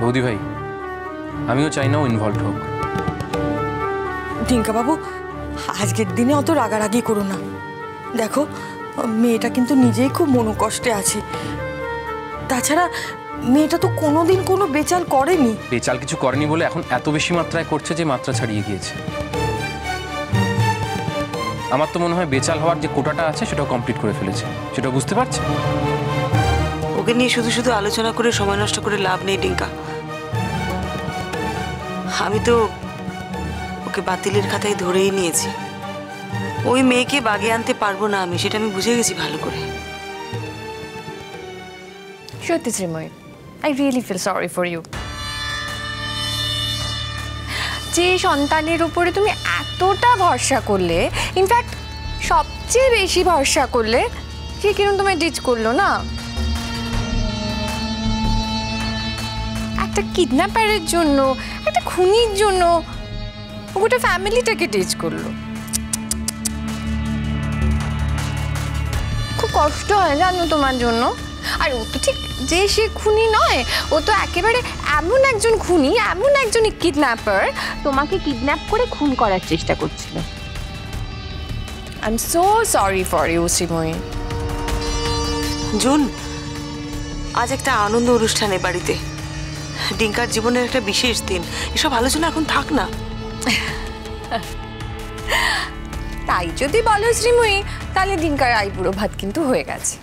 বৌদি ভাই, আমিও চাই না ও ইনভলভ হোক। টিঙ্কা বাবু, আজকের দিনে অত রাগারাগি করো না। দেখো, মেয়েটা কিন্তু নিজেই খুব মনোকষ্টে আছে। তাছাড়া মেয়েটা তো কোনোদিন কোনো বেচাল করেনি। বেচাল কিছু করেনি বলে এখন এত বেশি মাত্রায় করছে যে মাত্রা ছাড়িয়ে গিয়েছে। আমার তো মনে হয় বেচাল হওয়ার যে কোটাটা আছে সেটাও কমপ্লিট করে ফেলেছে, সেটা বুঝতে পারছে। ওকে নিয়ে শুধু শুধু আলোচনা করে সময় নষ্ট করে লাভ নেই টিঙ্কা। আমি তো ওকে বাতিলের খাতায় ধরেই নিয়েছি। ওই মেয়েকে বাগে আনতে পারবো না আমি, সেটা আমি বুঝে গেছি ভালো করে। সত্যি Sreemoyee, I really feel sorry for you. যে সন্তানের উপরে তুমি এতটা ভরসা করলে, ইনফ্যাক্ট সবচেয়ে বেশি ভরসা করলে, সে কিরকম তোমায় ডিচ করলো না। একটা কিডন্যাপারের জন্য, একটা খুনির জন্য গোটা ফ্যামিলিটাকে ডিচ করলো। খুব কষ্ট হয় জানো তোমার জন্য। আর ও তো ঠিক যে সে খুনি নয়, ও তো একেবারে এমন একজন খুনি, এমন একজন কিডন্যাপার, তোমাকে কিডন্যাপ করে খুন করার চেষ্টা করছিল। I am so sorry for you Sreemoyee. June, আজ একটা আনন্দ অনুষ্ঠানে বাড়িতে, ডিঙ্কার জীবনের একটা বিশেষ দিন। এসব আলোচনা এখন থাক না। তাই যদি বলো শ্রীময়ী, তাহলে ডিঙ্কার আইবুড়ো ভাত কিন্তু হয়ে গেছে।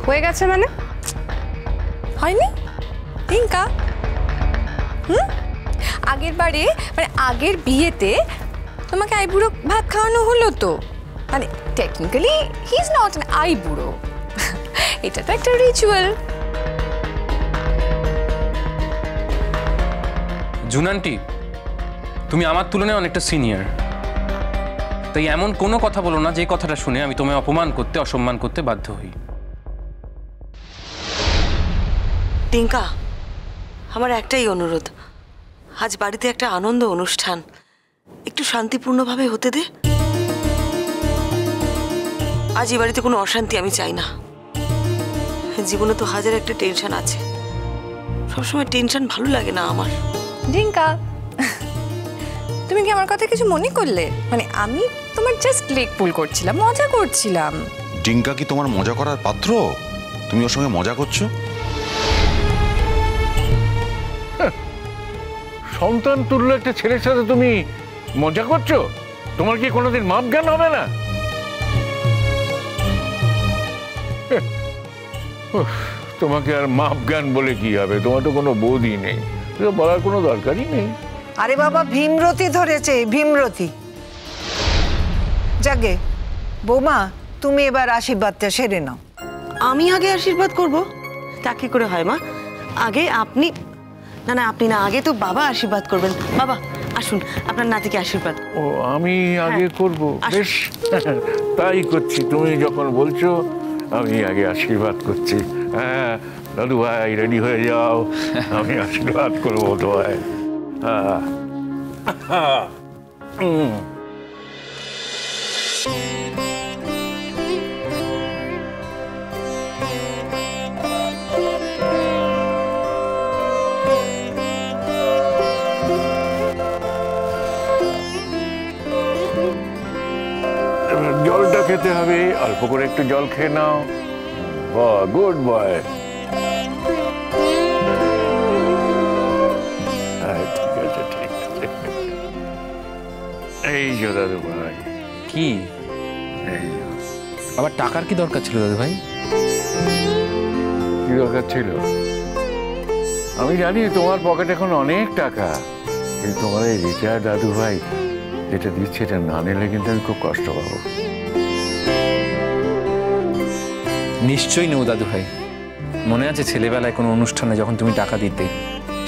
হয়ে গেছে মানে? হয়নি ডিঙ্কা? আগের বারে মানে আগের বিয়েতে তোমাকে আইবুড়ো ভাত খাওয়ানো হলো তো। মানে technically he is not an আইবুড়ো, এটা তো একটা রিচুয়াল। জুন আন্টি, তুমি আমার তুলনায় অনেকটা সিনিয়র, তাই এমন কোনো কথা বলো না যে কথাটা শুনে আমি তোমায় অপমান করতে, অসম্মান করতে বাধ্য হই। টিঙ্কা, আমার একটাই অনুরোধ, আজ বাড়িতে একটা আনন্দ অনুষ্ঠান, একটু শান্তিপূর্ণভাবে হতে দে। আজ এই বাড়িতে কোনো অশান্তি আমি চাই না। জীবনে তো হাজার একটা টেনশন আছে, সবসময় টেনশন ভালো লাগে না আমার। ডিঙ্কা, তুমি কি আমার কথা কিছু মনে করলে? মানে আমি তোমার জাস্ট লেগ পুল করছিলাম, মজা করছিলাম। ডিঙ্কা কি তোমার মজা করার পাত্র? তুমি ওর সঙ্গে মজা করছো? সন্তান তুল্য একটা ছেলের সাথে তুমি মজা করছো? তোমার কি কোনোদিন মাপ জ্ঞান হবে না? তোমাকে আর মাপ জ্ঞান বলে কি হবে? তোমার তো কোনো বোধই নেই, বলার কোনো দরকারই নেই। আরে বাবা, ভীমরতি ধরেছে, ভীমরতি। যাকে বৌমা, তুমি এবার আশীর্বাদটা সেরে নাও। আমি আগে আশীর্বাদ করব? তা কি করে হয় মা? আগে আপনি, না না আপনি না, আগে তো বাবা আশীর্বাদ করবেন। বাবা আসুন, আপনার নাতিকে আশীর্বাদ। ও, আমি আগে করব? বেশ, তাই করছি। তুমি যখন বলছো আমি আগে আশীর্বাদ করছি। হ্যাঁ দাদু ভাই, রেডি হয়ে যাও, আমি আশীর্বাদ করবো তোমায়। জলটা খেতে হবে, অল্প করে একটু জল খেয়ে নাও। বাহ, গুড বয়। ঠিক আছে, ঠিক আছে। এই যে দাদু ভাই। কি আবার টাকার কি দরকার ছিল দাদু ভাই? কি দরকার ছিল? আমি জানি তোমার পকেটে এখন অনেক টাকা, কিন্তু তোমার এই রিটায়ার্ড দাদু ভাই যেটা দিচ্ছে, এটা না নিলে কিন্তু আমি খুব কষ্ট পাবো। নিশ্চয়ই নেও দাদু ভাই। মনে আছে ছেলেবেলায় কোনো অনুষ্ঠানে যখন তুমি টাকা দিতে,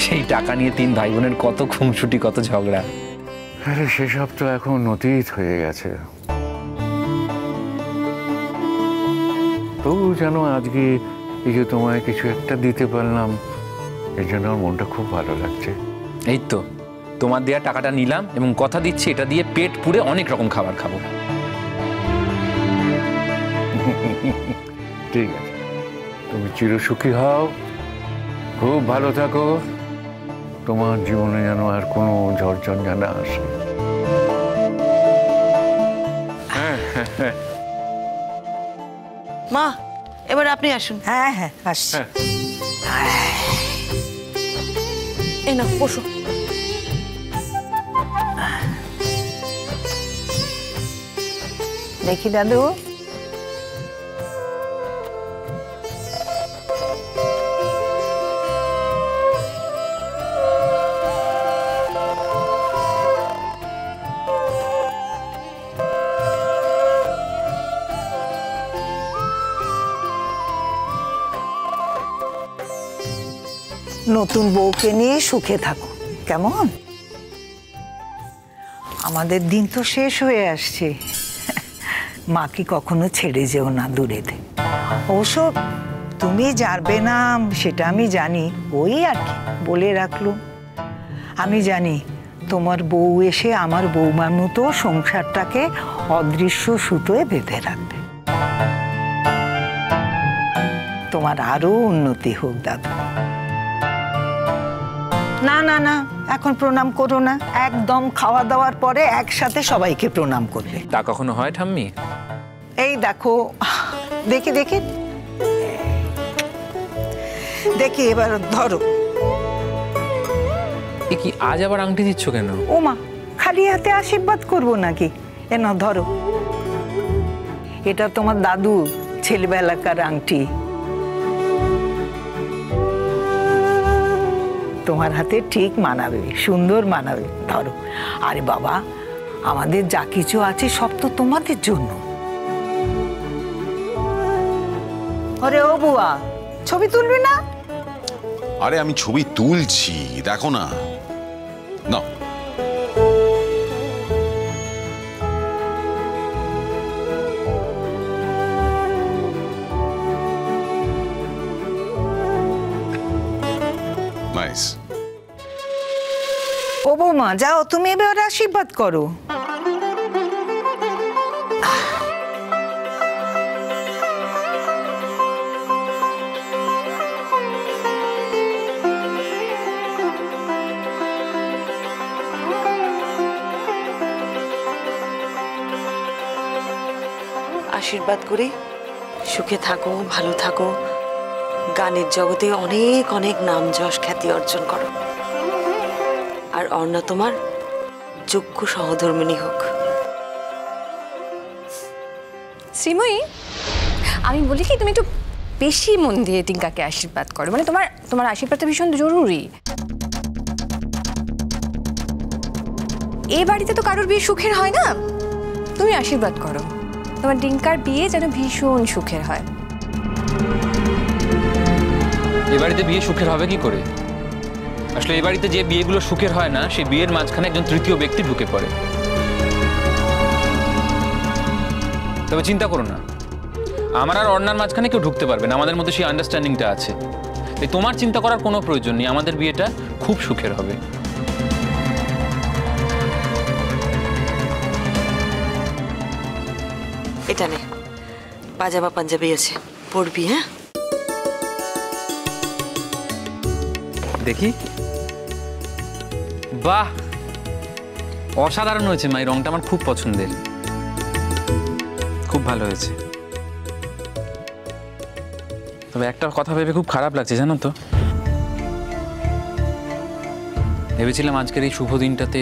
সেই টাকা নিয়ে তিন ভাই বোনের কত খুনসুটি, কত ঝগড়া। আরে সেসব তো এখন অতীত হয়ে গেছে। তবু যেন আজকে এই যে তোমায় কিছু একটা দিতে পারলাম, এর জন্য আমার মনটা খুব ভালো লাগছে। এই তো তোমার দেওয়া টাকাটা নিলাম এবং কথা দিচ্ছি এটা দিয়ে পেট পুড়ে অনেক রকম খাবার খাবো। ঠিক আছে, তুমি চিরসুখী হও, খুব ভালো থাকো, তোমার জীবনে যেন আর কোনো ঝড়ঝঞ্ঝা না আসে। মা এবার আপনি আসুন। হ্যাঁ হ্যাঁ আসছি। এই না বসো। দেখি দাদু, নতুন বউকে নিয়ে সুখে থাকো, কেমন? আমাদের দিন তো শেষ হয়ে আসছে, মা কি কখনো ছেড়ে যেও না দূরেতে। অবশ্য তুমি যাবে না সেটা আমি জানি, ওই আর কি বলে রাখলুম। আমি জানি তোমার বউ এসে আমার বৌমার মতো সংসারটাকে অদৃশ্য সুতোয় বেঁধে রাখবে। তোমার আরো উন্নতি হোক দাদু। না না না, এখন প্রণাম করো না, একদম খাওয়া দাওয়ার পরে একসাথে সবাইকে প্রণাম করবে। তা কখনো হয় ঠাম্মি? এই দেখো, দেখি দেখি দেখি, এবার ধরো। এ কি আজ আবার আংটি দিচ্ছ কেন? ওমা, খালি হাতে আশীর্বাদ করবো নাকি? এ নাও ধরো, এটা তোমার দাদু ছেলেবেলাকার আংটি, তোমার হাতে ঠিক মানাবে, সুন্দর মানাবে, ধরো। আরে বাবা, আমাদের যা কিছু আছে সব তো তোমাদের জন্য। আরে ও বুয়া, ছবি তুলবি না? আরে আমি ছবি তুলছি, দেখো না। নাও। নাইস। ও বৌমা, যাও তুমি এবার আশীর্বাদ করো। আশীর্বাদ করি, সুখে থাকো, ভালো থাকো, গানের জগতে অনেক অনেক নাম যশ খ্যাতি অর্জন করো, আর অর্ণা তোমার যোগ্য সহধর্মিণী হোক। শ্রীময়ী, আমি বলি কি, তুমি একটু বেশি মন দিয়ে টিঙ্কাকে আশীর্বাদ করো, মানে তোমার আশীর্বাদটা ভীষণ জরুরি। এ বাড়িতে তো কারোর বিয়ে সুখের হয় না, তুমি আশীর্বাদ করো তোমার টিঙ্কার বিয়ে যেন ভীষণ সুখের হয়। এ বাড়িতে বিয়ে সুখের হবে কি করে? আসলে এই বাড়িতে যে বিয়েগুলো সুখের হয় না, সেই বিয়ের মাঝখানে একজন তৃতীয় ব্যক্তি ঢুকে পড়ে। তবে চিন্তা করো না, আমার আর অর্ণার মাঝখানে কেউ ঢুকতে পারবে না, আমাদের মধ্যে সেই আন্ডারস্ট্যান্ডিংটা আছে। তাই তোমার চিন্তা করার কোনো প্রয়োজন নেই, আমাদের বিয়েটা খুব সুখের হবে। এটা নে, পাজামা পাঞ্জাবি আছে, পরবি। হ্যাঁ, দেখি। বাহ, অসাধারণ হয়েছে মা, এই রংটা আমার খুব পছন্দের, খুব ভালো হয়েছে। তবে একটা কথা ভেবে খুব খারাপ লাগছে জানো তো। ভেবেছিলাম আজকের এই শুভ দিনটাতে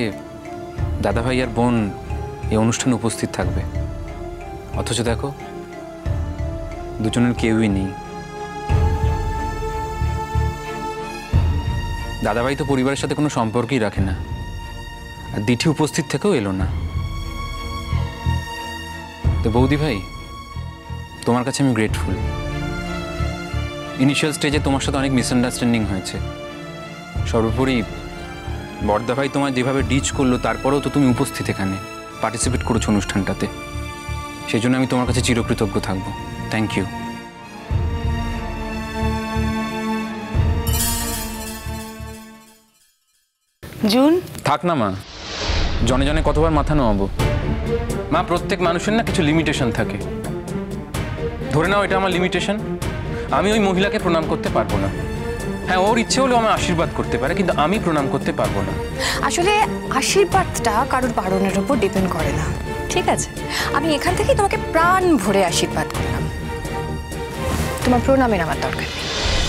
দাদাভাই আর বোন এই অনুষ্ঠানে উপস্থিত থাকবে, অথচ দেখো দুজনের কেউই নেই। দাদাভাই তো পরিবারের সাথে কোনো সম্পর্কই রাখে না, আর দিঠি উপস্থিত থেকেও এলো না। তো বৌদি ভাই, তোমার কাছে আমি গ্রেটফুল। ইনিশিয়াল স্টেজে তোমার সাথে অনেক মিসআন্ডারস্ট্যান্ডিং হয়েছে, সর্বোপরি বড়দা ভাই তোমার যেভাবে ডিচ করলো, তারপরেও তো তুমি উপস্থিত এখানে পার্টিসিপেট করেছো অনুষ্ঠানটাতে, সেই জন্য আমি তোমার কাছে চিরকৃতজ্ঞ থাকবো। Thank you. জুন, থাক না মা, জনে জনে কতবার মাথা নোয়াবো। মা, প্রত্যেক মানুষের না কিছু লিমিটেশন থাকে, ধরে নাও এটা আমার লিমিটেশন, আমি ওই মহিলাকে প্রণাম করতে পারবো না। হ্যাঁ, ওর ইচ্ছে হলেও আমার আশীর্বাদ করতে পারে, কিন্তু আমি প্রণাম করতে পারবো না। আসলে আশীর্বাদটা কারোর বারণের উপর ডিপেন্ড করে না, ঠিক আছে? আমি এখান থেকেই তোমাকে প্রাণ ভরে আশীর্বাদ করলাম, তোমার প্রণামের আমার দরকার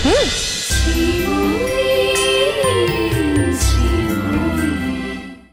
নেই।